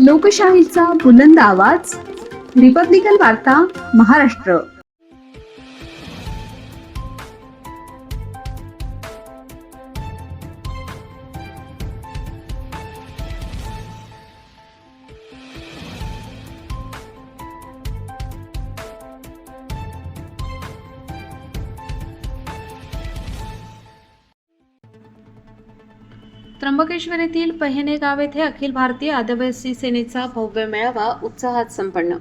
लोकशाहीचा बुलंद आवाज, रिपब्लिकन वार्ता, महाराष्ट्र. त्र्यंबकेश्वर येथील पहिने गाव येथे अखिल भारतीय आदिवासी सेनेचा भव्य मेळावा उत्साहात संपन्न.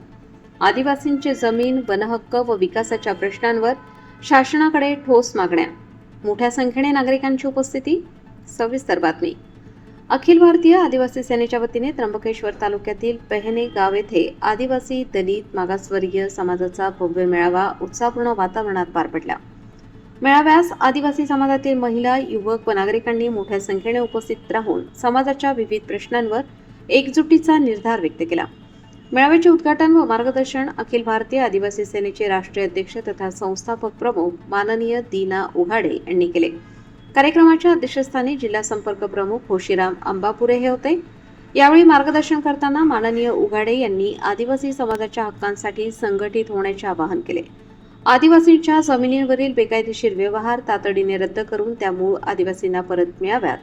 आदिवासींचे जमीन, वनहक्क व विकासाच्या प्रश्नांवर शासनाकडे ठोस मागण्या. मोठ्या संख्येने नागरिकांची उपस्थिती. सविस्तर बातमी. अखिल भारतीय आदिवासी सेनेच्या वतीने त्र्यंबकेश्वर तालुक्यातील पहिने गाव येथे आदिवासी, दलित, मागासवर्गीय समाजाचा भव्य मेळावा उत्साहपूर्ण वातावरणात पार पडला. मेळाव्यास आदिवासी समाजातील महिला, युवक व नागरिकांनी मोठ्या संख्येने उपस्थित राहून समाजाच्या विविध प्रश्नांवर एकजुटीचा निर्धार व्यक्त केला. मेळाव्याचे उद्घाटन व मार्गदर्शन अखिल भारतीय आदिवासी सेनेचे राष्ट्रीय अध्यक्ष तथा संस्थापक प्रमुख माननीय दीना उघाडे यांनी केले. कार्यक्रमाच्या अध्यक्षस्थानी जिल्हा संपर्क प्रमुख होशीराम अंबापुरे हे होते. यावेळी मार्गदर्शन करताना माननीय उघाडे यांनी आदिवासी समाजाच्या हक्कांसाठी संघटित होण्याचे आवाहन केले. आदिवासींच्या जमिनीवरील बेकायदेशीर व्यवहार तातडीने रद्द करून त्या मूळ आदिवासींना परत मिळाव्यात.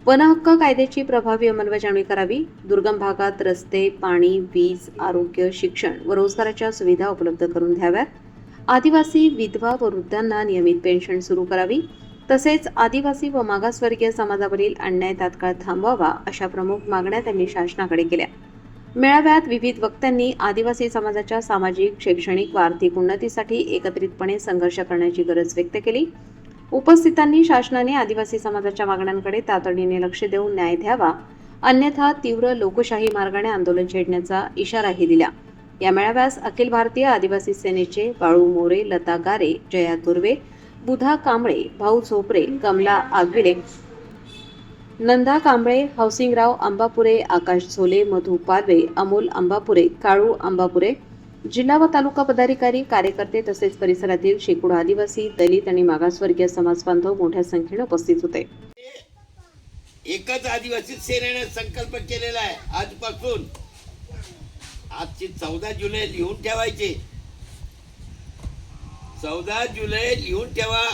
वनहक्क कायद्याची प्रभावी अंमलबजावणी करावी. दुर्गम भागात रस्ते, पाणी, वीज, आरोग्य, शिक्षण व रोजगाराच्या सुविधा उपलब्ध करून द्याव्यात. आदिवासी विधवा व वृद्धांना नियमित पेन्शन सुरू करावी. तसेच आदिवासी व मागासवर्गीय समाजावरील अन्याय तात्काळ थांबवावा अशा प्रमुख मागण्या त्यांनी शासनाकडे केल्या. मेळाव्यात विविध वक्त्यांनी आदिवासी समाजाच्या सामाजिक, शैक्षणिक व आर्थिक उन्नतीसाठी एकत्रितपणे संघर्ष करण्याची गरज व्यक्त केली. उपस्थितांनी शासनाने आदिवासी समाजाच्या मागण्यांकडे तातडीने लक्ष देऊन न्याय द्यावा, अन्यथा तीव्र लोकशाही मार्गाने आंदोलन छेडण्याचा इशाराही दिला. या मेळाव्यास अखिल भारतीय आदिवासी सेनेचे बाळू मोरे, लता गारे, जया तुर्वे, बुधा कांबळे, भाऊ झोपरे, कमला आगविले, नंदा कांबळे, हौसिंगराव अंबापुरे, आकाश झोले, मधु पालवे, अमोल अंबापुरे, काळू अंबापुरे, जिल्हा व तालुका पदाधिकारी, कार्यकर्ते तसेच परिसरातील शेकडो आदिवासी, दलित आणि मागासवर्गीय समाज बांधव मोठ्या संख्येने उपस्थित होते. एकच आदिवासी सेनेने संकल्प केलेला आहे. आजपासून आजची 14 जुलै लिहून ठेवायचे. 14 जुलै लिहून ठेवा.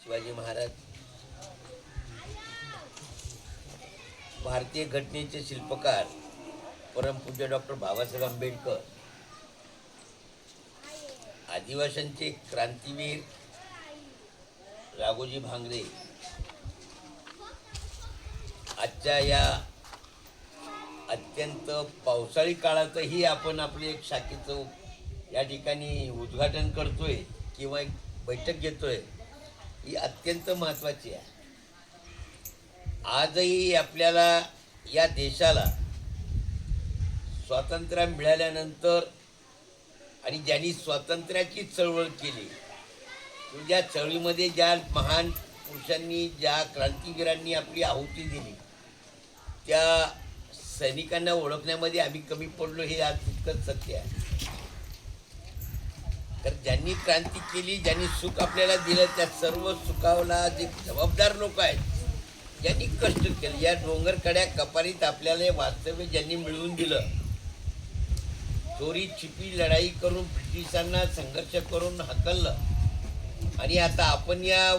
शिवाजी महाराज भारतीय घटनेचे शिल्पकार परमपूज्य डॉक्टर बाबासाहेब आंबेडकर, आदिवासींचे क्रांतीवीर राघोजी भांगरे, आजच्या या अत्यंत पावसाळी काळातही आपण आपले एक शाखेचं या ठिकाणी उद्घाटन करतोय किंवा एक बैठक घेतोय, ही अत्यंत महत्त्वाची आहे. आजही आपल्याला या देशाला स्वातंत्र्य मिळाल्यानंतर आणि ज्यांनी स्वातंत्र्याची चळवळ केली, ज्या चळवळीमध्ये ज्या महान पुरुषांनी, ज्या क्रांतिवीरांनी आपली आहुती दिली, त्या सैनिकांना ओळखण्यामध्ये आम्ही कमी पडलो, हे आज तितकंच सत्य आहे. तर ज्यांनी क्रांती केली, ज्यांनी सुख आपल्याला दिलं, त्या सर्व सुखावला जे जबाबदार लोक आहेत, ज्यांनी कष्ट केले, या डोंगरकड्या कपारीत आपल्याला वास्तव्य ज्यांनी मिळवून दिलं, चोरी छिपी लढाई करून ब्रिटिशांना संघर्ष करून हकललं, आणि आता आपण या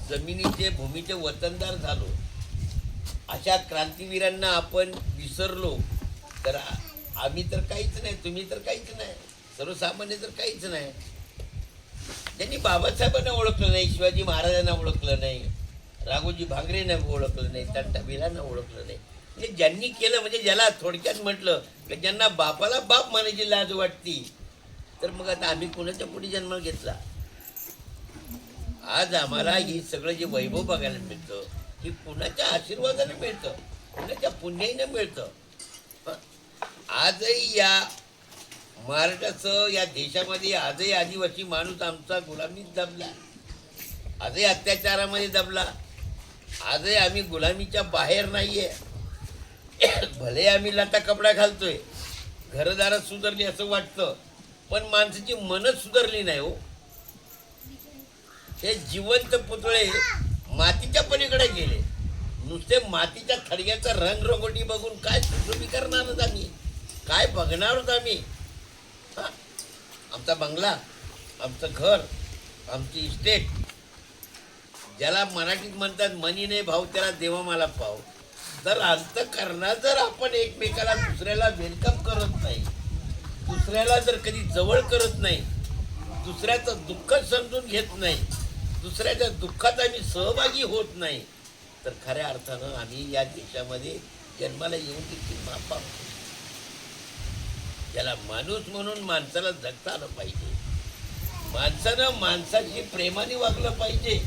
जमिनीचे, भूमीचे वतनदार झालो, अशा क्रांतिवीरांना आपण विसरलो तर आम्ही तर काहीच नाही, तुम्ही तर काहीच नाही, सर्वसामान्य तर काहीच नाही. ज्यांनी बाबासाहेबांना ओळखलं नाही, शिवाजी महाराजांना ओळखलं नाही, राघोजी भांगरेंना ओळखलं नाही, तंटाबिलांना ओळखलं नाही, म्हणजे ज्यांनी केलं, म्हणजे ज्याला थोडक्यात म्हटलं की ज्यांना बापाला बाप मानायची लाज वाटती, तर मग आता आम्ही कोणाच्या पुढे जन्म घेतला? आज आम्हाला ही सगळं जे वैभव बघायला मिळतं, हे कुणाच्या आशीर्वादाने मिळतं, कुणाच्या पुण्याईनं मिळतं. आजही या महाराष्ट्राचं, या देशामध्ये आजही आदिवासी माणूस आमचा गुलामीत दबला, आजही अत्याचारामध्ये दबला, आजही आम्ही गुलामीच्या बाहेर नाहीये. भले आम्ही लाटा कपडा घालतोय, घरदारात सुधारली असं वाटतं, पण माणसाची मनच सुधारली नाही हो. हे जिवंत पुतळे मातीच्या पलीकडे गेले, नुसते मातीच्या थडग्याचा रंगरंगोटी बघून काय सुशोभी करणार आहोत आम्ही, काय बघणार आहोत आम्ही? हा? आमचा बंगला, आमचं घर, आमची इस्टेट, ज्याला मराठीत म्हणतात मनी नाही भाव त्याला देवा मला पाव. जर अंतःकरणात जर आपण एकमेकाला दुसऱ्याला वेलकम करत नाही, दुसऱ्याला जर कधी जवळ करत नाही, दुसऱ्याचं दुःख समजून घेत नाही, दुसऱ्याच्या दुःखात आम्ही सहभागी होत नाही, तर खऱ्या अर्थानं आम्ही या देशामध्ये जन्माला येऊन तितकी मापा. याला माणूस म्हणून माणसाला जगता आलं पाहिजे. माणसानं माणसाची प्रेमाने वागलं पाहिजे.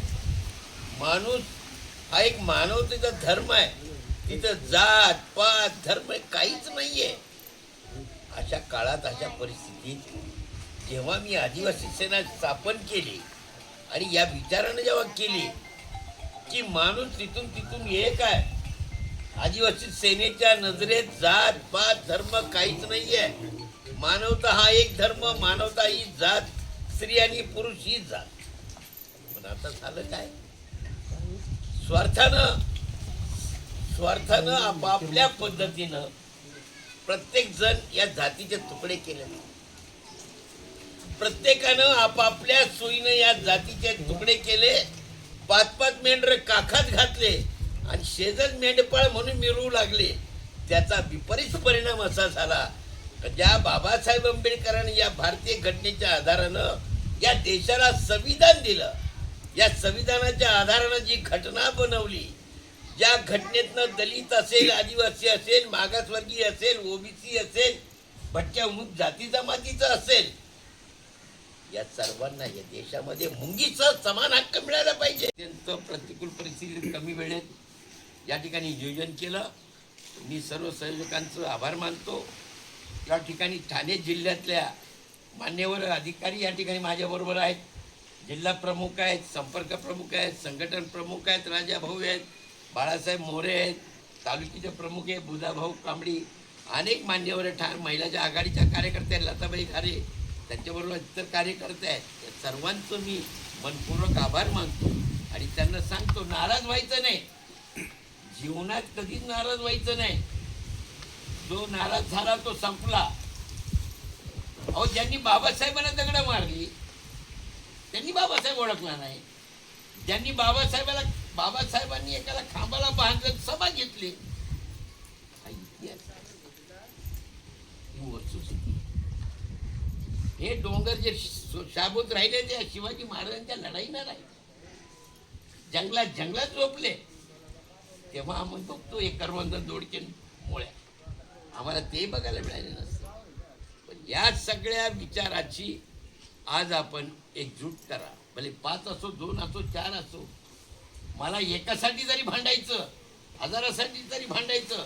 माणूस हा एक मानवतेचा धर्म आहे. तिथं जात पात धर्म काहीच नाहीये. अशा काळात, अशा परिस्थितीत जेव्हा मी आदिवासी सेना स्थापन केली आणि या विचारानं जेव्हा केली की माणूस तिथून एक आहे, आदिवासी सेनेच्या नजरेत जात पात धर्म काहीच नाहीये. मानवता हा एक धर्म, मानवता ही जात, स्त्री आणि पुरुष ही जात. पण आता झालं काय? स्वार्थानं आपापल्या पद्धतीनं प्रत्येक जण या जातीचे तुकडे केले. प्रत्येकानं आपापल्या सोयीनं या जातीचे तुकडे केले. 5-5 मेंढर काखात घातले आणि शेजच मेंढपाळ म्हणून मिरवू लागले. त्याचा विपरीत परिणाम असा झाला की ज्या बाबासाहेब आंबेडकरांनी या भारतीय घटनेच्या आधारानं या देशाला संविधान दिलं, या संविधानाच्या आधारानं जी घटना बनवली, ज्या घटनेतनं दलित असेल, आदिवासी असेल, मागासवर्गीय असेल, ओबीसी असेल, भटक्या अमुक जाती जमातीचं असेल, या सर्वांना या देशामध्ये मुंगीचा समान हक्क मिळाला पाहिजे. अत्यंत प्रतिकूल परिस्थितीत कमी वेळेत या ठिकाणी नियोजन केलं. मी सर्व संयोजकांचं आभार मानतो. या ठिकाणी ठाणे जिल्ह्यातल्या मान्यवर अधिकारी या ठिकाणी माझ्याबरोबर आहेत. जिल्हा प्रमुख आहेत, संपर्क प्रमुख आहेत, संघटन प्रमुख आहेत, राजाभाऊ आहेत, बाळासाहेब मोरे आहेत, तालुक्याचे प्रमुख आहे बुधाभाऊ कांबडी, अनेक मान्यवर महिलाच्या आघाडीच्या कार्यकर्त्या लताबाई घारे, त्यांच्याबरोबर इतर कार्यकर्ते आहेत. या सर्वांचं मी मनपूर्वक आभार मानतो आणि त्यांना सांगतो नाराज व्हायचं नाही. जीवनात कधीच नाराज व्हायचं नाही. जो नाराज झाला तो संपला. अहो, ज्यांनी बाबासाहेबांना दगड मारली त्यांनी बाबासाहेब ओळखला नाही. ज्यांनी बाबासाहेबांनी एकाला खांबाला बांधलं सभा घेतली, हा इतिहास ही वस्तुस्थिती. हे डोंगर जे शाबूत राहिले ते शिवाजी महाराजांच्या लढाईनं राहिले, जंगलात झोपले. तेव्हा आपण बघतो एक करवंद दोडके मुळ्या, आम्हाला ते बघायला मिळाले नसतं. पण या सगळ्या विचाराची आज आपण एकजूट करा. भले 5 असो, 2 असो, 4 असो. मला एकासाठी जरी भांडायचं, हजारासाठी जरी भांडायचं,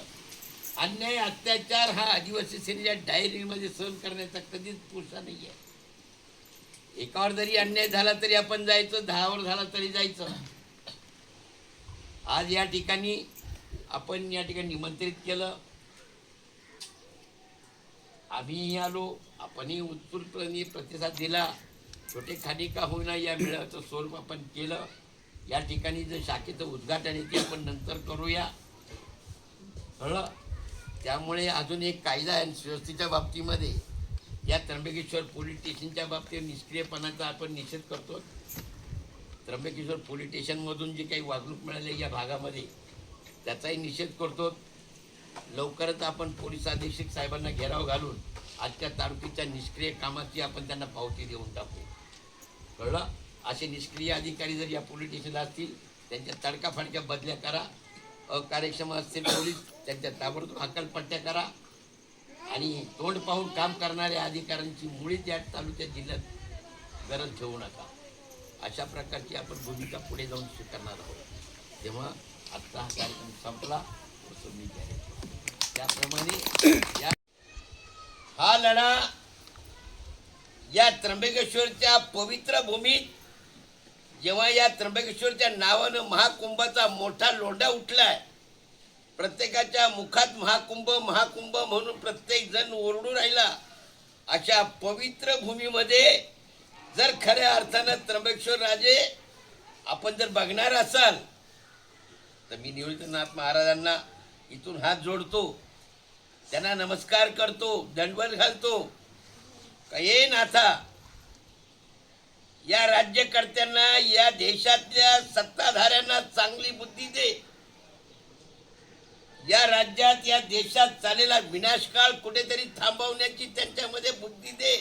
अन्याय अत्याचार हा आदिवासी सेनेच्या डायरीमध्ये सहन करण्याचा कधीच पुरुषा नाही आहे. एकावर जरी अन्याय झाला तरी आपण जायचं, 10वर झाला तरी जायचं. आज या ठिकाणी आपण या ठिकाणी निमंत्रित केलं, आम्हीही आलो, आपणही उत्स्फूर्तपणे प्रतिसाद दिला. छोटे खाणी का होईना या मेळाव्याचं स्वरूप आपण केलं. या ठिकाणी जर शाखेचं उद्घाटन आहे ते आपण नंतर करूया, कळलं. त्यामुळे अजून एक कायदा आहे सुव्यवस्थेच्या बाबतीमध्ये, या त्र्यंबकेश्वर पोलीस स्टेशनच्या बाबतीत निष्क्रियपणाचा आपण निषेध करतो. त्र्यंबकेश्वर पोलीस स्टेशनमधून जी काही वागणूक मिळाली या भागामध्ये त्याचाही निषेध करतो. लवकरच आपण पोलीस अधीक्षक साहेबांना घेराव घालून आजच्या तालुक्याच्या निष्क्रिय कामाची आपण त्यांना पावती देऊन टाकू, कळलं. असे निष्क्रिय अधिकारी जर या पोलीस स्टेशनला असतील त्यांच्या तडकाफडक्या बदल्या करा. अकार्यक्षम असतील पोलीस त्यांच्या ताबडतोब हकालपट्ट्या करा. आणि तोंड पाहून काम करणाऱ्या अधिकाऱ्यांची मुळीच या तालुक्यात जिल्ह्यात गरज ठेवू नका. अशा प्रकारची आपण भूमिका पुढे जाऊन स्वीकारणार आहोत. तेव्हा आजचा हा कार्यक्रम संपला असं मी त्याप्रमाणे हा लढा या त्र्यंबकेश्वरच्या पवित्र भूमीत जेव्हा या त्र्यंबकेश्वरच्या नावानं महाकुंभाचा मोठा लोंढा उठलाय, प्रत्येकाच्या मुखात महाकुंभ महाकुंभ म्हणून प्रत्येक जण ओरडू राहिला, अशा पवित्र भूमीमध्ये जर खऱ्या अर्थानं त्र्यंबकेश्वर राजे आपण जर बघणार असाल तर मी निवृत्तीनाथ महाराजांना इथून हात जोडतो, त्यांना नमस्कार करतो, दंडवत घालतो का हे नाथा, या राज्यकर्त्यांना, या देशातल्या सत्ताधाऱ्यांना चांगली बुद्धी दे. या राज्यात, या देशात चालेला विनाशकाळ कुठेतरी थांबवण्याची त्यांच्यामध्ये बुद्धी दे.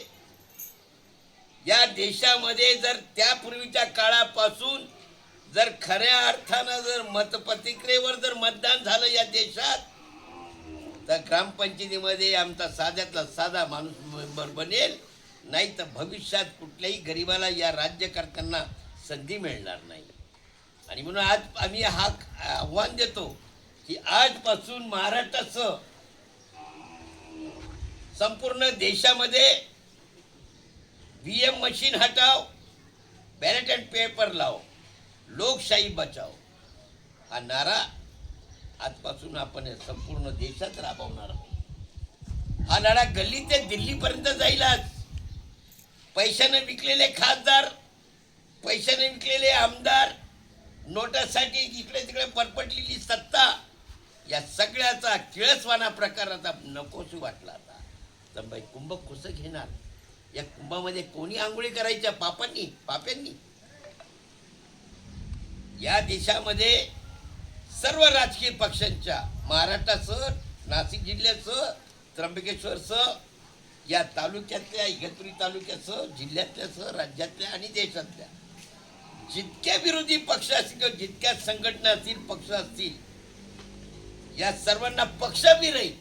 या देशामध्ये जर त्यापूर्वीच्या काळापासून जर खऱ्या अर्थानं जर मतपत्रिकेवर जर मतदान झालं या देशात, तर ग्रामपंचायतीमध्ये आमचा साध्यातला साधा माणूस मेंबर बनेल, नाही तर भविष्यात कुठल्याही गरिबाला, या राज्यकर्त्यांना संधी मिळणार नाही. आणि म्हणून आज आम्ही हा आव्हान देतो की आजपासून महाराष्ट्रासह संपूर्ण देशामध्ये VM मशीन हटाव, बॅलेट अँड पेपर लाव, लोकशाही बचाव हा नारा आजपासून आपण संपूर्ण देशात राबवणार आहोत. हा लढा गल्ली ते दिल्लीपर्यंत जाईल. आज पैशाने विकलेले खासदार, पैशाने विकलेले आमदार, नोटासाठी इकडे तिकडे परपटलेली सत्ता, या सगळ्याचा किळसवाना प्रकार आता नकोशी वाटला. आता तर बाई कुंभ कसं घेणार? या कुंभामध्ये कोणी आंघोळी करायच्या? पाप्यांनी. या देशामध्ये सर्व राजकीय पक्षांच्या, महाराष्ट्रासह, नाशिक जिल्ह्यासह, त्र्यंबकेश्वरसह, या तालुक्यातल्या, इगतपुरी तालुक्यासह, जिल्ह्यातल्यासह, राज्यातल्या आणि देशातल्या जितक्या विरोधी पक्ष असतील, जितक्या संघटना असतील, पक्ष असतील, या सर्वांना पक्षविरहित,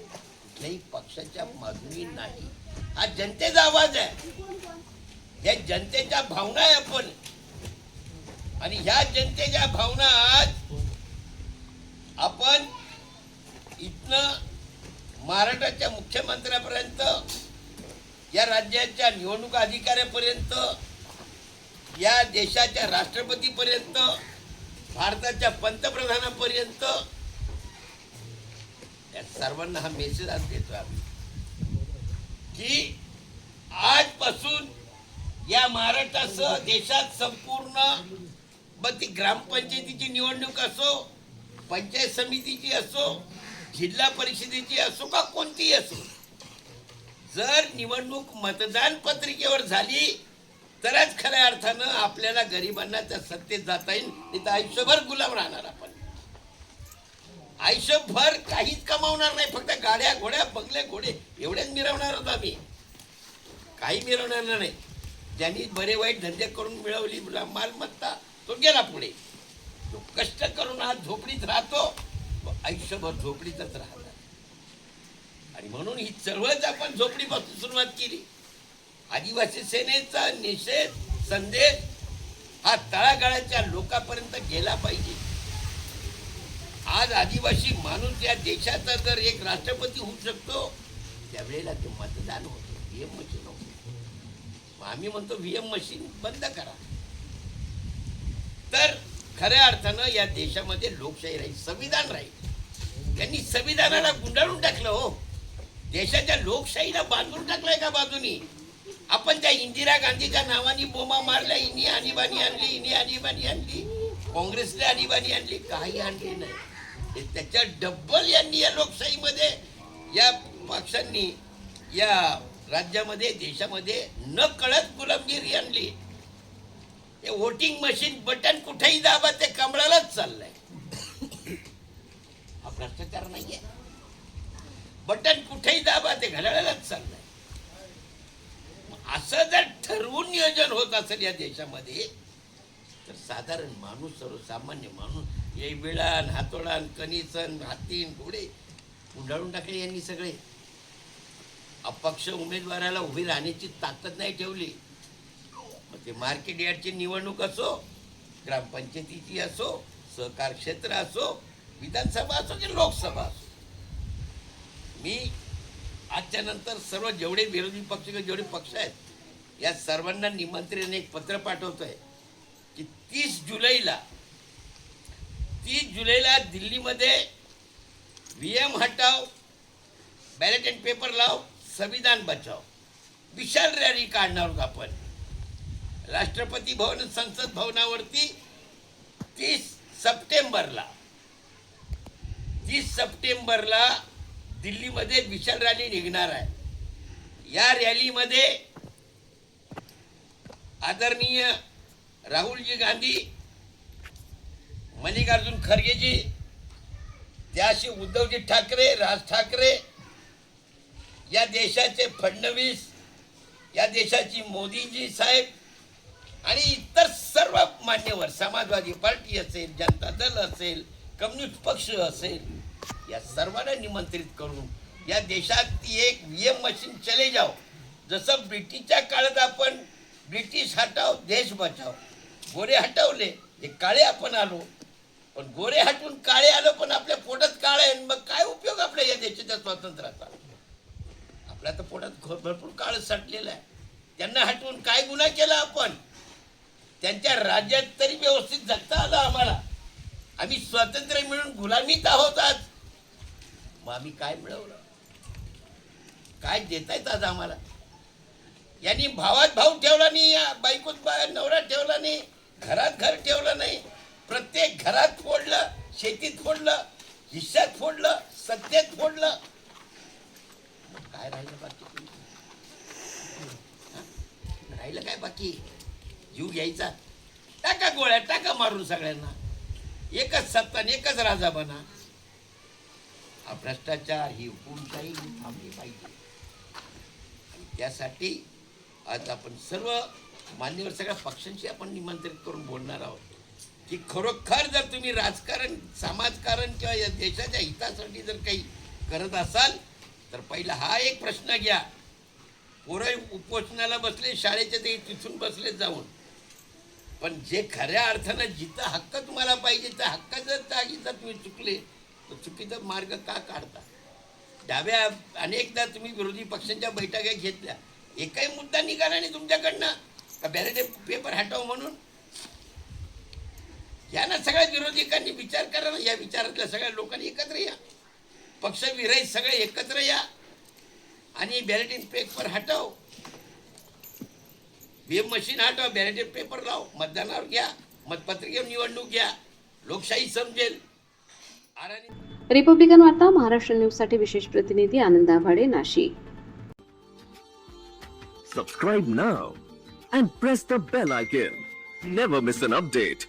कुठल्याही पक्षाच्या बाजूने नाही. हा जनतेचा आवाज आहे, या जनतेच्या भावना आहे आपण. आणि ह्या जनतेच्या भावना आज आपण इथनं महाराष्ट्राच्या मुख्यमंत्र्यापर्यंत, या राज्याच्या निवडणूक अधिकाऱ्यापर्यंत, या देशाच्या राष्ट्रपतीपर्यंत, भारताच्या पंतप्रधानापर्यंत, या सर्वांना हा मेसेज आज देतो आम्ही की आजपासून या महाराष्ट्रासह देशात संपूर्ण, ती ग्रामपंचायतीची निवडणूक असो, पंचायत समितीची असो, जिल्हा परिषदेची असो का कोणतीही असो, जर निवडणूक मतदान पत्रिकेवर झाली तरच खऱ्या अर्थानं आपल्याला गरिबांना त्या सत्तेत जाता येईल. नाही तर आयुष्यभर गुलाम राहणार आपण. आयुष्यभर काहीच कमावणार नाही, फक्त गाड्या घोड्या, बंगले घोडे एवढेच मिरवणार होतो आम्ही, काही मिरवणार नाही. ज्यांनी बरे वाईट धंदे करून मिळवली मालमत्ता, तो गेला पुढे. तो कष्ट करून आज झोपडीत राहतो, तो आयुष्यभर झोपडीतच राहणार. आणि म्हणून ही चळवळच आपण झोपडीपासून सुरुवात केली. आदिवासी सेनेचा निषेध संदेश हा तळागाळाच्या लोकांपर्यंत गेला पाहिजे. आज आदिवासी माणूस या देशाचा जर एक राष्ट्रपती होऊ शकतो, त्यावेळेला ते मतदान होतं, VM मशीन होतं. आम्ही म्हणतो VM मशीन बंद करा, तर खऱ्या अर्थानं या देशामध्ये लोकशाही राहील, संविधान राहील. त्यांनी संविधानाला गुंडाळून टाकलं हो, देशाच्या लोकशाहीला बांधून टाकलंय का बाजूनी. आपण त्या इंदिरा गांधीच्या नावाने बोमा मारल्या, इनी आणीबाणी आणली, काँग्रेसने आणीबाणी आणली, काही आणली नाही. त्याच्या डब्बल यांनी या लोकशाहीमध्ये, या पक्षांनी या राज्यामध्ये, देशामध्ये न कळत गुलामगिरी आणली. हे वोटिंग मशीन बटन कुठेही दाबा, ते कमळालाच चाललंय. हा भ्रष्टाचार नाहीये. बटन कुठेही दाबा, ते घड्याळालाच चाललंय. असं जर ठरवून नियोजन होत असेल या देशामध्ये, तर साधारण माणूस, सर्वसामान्य माणूस, हे बिळान, हातोडान, कणीसन, हातीन, घोडे गुंडाळून टाकले यांनी सगळे. अपक्ष उमेदवाराला उभी राहण्याची ताकद नाही ठेवली. मग ते मार्केट यार्डची निवडणूक असो, ग्रामपंचायतीची असो, सहकार क्षेत्र असो, विधानसभा असो की लोकसभा असो, मी आजच्या नंतर सर्व जेवढे विरोधी पक्ष, जेवढे पक्ष आहेत, या सर्वांना निमंत्रण एक पत्र पाठवतोय की 30 जुलैला दिल्लीमध्ये VM हटाव, बॅलेट अँड पेपर लाव, संविधान बचाव, विशाल रॅली काढणार आहोत आपण. राष्ट्रपती भवन, संसद भवनावरती 30 सप्टेंबरला 30 सप्टेंबरला दिल्लीमध्ये विशाल रॅली निघणार आहे. या रॅलीमध्ये आदरणीय राहुलजी गांधी, मल्लिकार्जुन खरगेजी, त्याशी उद्धवजी ठाकरे, राज ठाकरे, या देशाचे फडणवीस, या देशाची मोदीजी साहेब आणि इतर सर्व मान्यवर, समाजवादी पार्टी असेल, जनता दल असेल, कम्युनिस्ट पक्ष असेल, या सर्वांना निमंत्रित करून या देशात एक VM मशीन चले जाओ. जसं ब्रिटिशच्या काळात आपण ब्रिटिश हटाव देश बचाव, गोरे हटवले, हे काळे आपण आलो, पण गोरे हटून काळे आलो, पण आपल्या पोटात काळे आहे. मग काय उपयोग आपल्या या देशाच्या स्वातंत्र्याचा? आपल्या तर पोटात भरपूर काळ साठलेलं आहे. त्यांना हटवून काय गुन्हा केला आपण? त्यांच्या राज्यात तरी व्यवस्थित जगता आलं आम्हाला. आम्ही स्वातंत्र्य मिळून गुलामीत आहोत आज. मग आम्ही काय मिळवलं? काय देतायत आज आम्हाला? यांनी भावात भाऊ ठेवला नाही, बायकोत नवरा ठेवला नाही, घरात घर ठेवलं नाही. प्रत्येक घरात फोडलं, शेतीत फोडलं, हिश्श्यात फोडलं, सत्तेत फोडलं. काय राहिलं बाकी? राहिलं काय बाकी? जीव घ्यायचा, टाका गोळ्या, टाका मारून सगळ्यांना. एकच सत्ता, एकच राजा बना. हा भ्रष्टाचार, ही हुकुमशाही थांबली पाहिजे. आणि त्यासाठी आज आपण सर्व मान्यवर सगळ्या पक्षांशी आपण निमंत्रित करून बोलणार आहोत की खरोखर जर तुम्ही राजकारण, समाजकारण किंवा या देशाच्या हितासाठी जर काही करत असाल तर पहिला हा एक प्रश्न घ्या. पोरं उपोषणाला बसले, शाळेच्या ते तिथून बसले जाऊन, पण जे खऱ्या अर्थानं जिथं हक्क तुम्हाला पाहिजे त्या हक्काचं जागी जर तुम्ही चुकले तर चुकीचा मार्ग का काढता? डाव्या अनेकदा तुम्ही विरोधी पक्षांच्या बैठका घेतल्या, एकही मुद्दा निघाला नाही तुमच्याकडनं का बॅलेट पेपर हटाव म्हणून? या ना सगळ्या विरोधकांनी विचार करा ना. या विचारातल्या सगळ्या लोकांनी एकत्र या, पक्षविरहित सगळे एकत्र या आणि बॅलेटिंग पेपर हटाव, VM मशीन हटाव, बॅलेट पेपर लाव, मतदानावर घ्या, मतपत्रिकेवर निवडणूक घ्या, लोकशाही समजेल. रिपब्लिकन वार्ता महाराष्ट्र न्यूजसाठी विशेष प्रतिनिधी आनंद आभाडे, Nashik. Subscribe now and press the bell icon. Never miss an update.